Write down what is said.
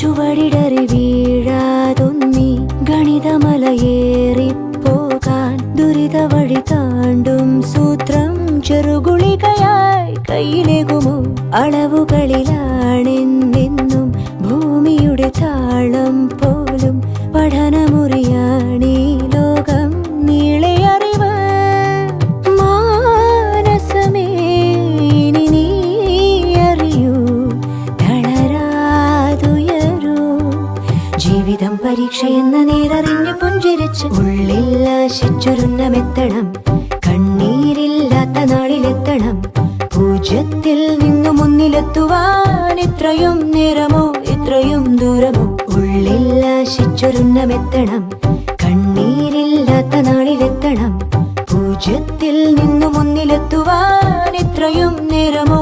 ചുവടിടറി വീഴാതൊന്നി ഗണിതമലയേറിപ്പോകാൻ ദുരിത വഴി താണ്ടും സൂത്രം ചെറുഗുളികയായി കയ്യിലേകുമോ? അളവുകളിലാണെന്നെന്നും ഭൂമിയുടെ താളം പോലും പഠനമുറിയാണീ ലോകം നീളെ അറിവ്. മാനസമേ ഇനി നീ അറിയൂ, തളരാതുയരൂ. ജീവിതം പരീക്ഷയെന്ന നേരറിഞ്ഞു പുഞ്ചിരിച്ച് ഉള്ളിൽ ആശിച്ചൊരുന്നമെത്തണം. കണ്ണീരില്ലാത്ത നാളിലെത്തണം. പൂജ്യത്തിൽ നിന്നു മുന്നിലെത്തുവാൻ ഇത്രയും നേരമോ ഇത്രയും ദൂരമോ? ഉള്ളിൽ ആശിച്ചൊരുന്നമെത്തണം. കണ്ണീരില്ലാത്ത നാളിലെത്തണം. പൂജ്യത്തിൽ നിന്നു മുന്നിലെത്തുവാൻ ഇത്രയും നേരമോ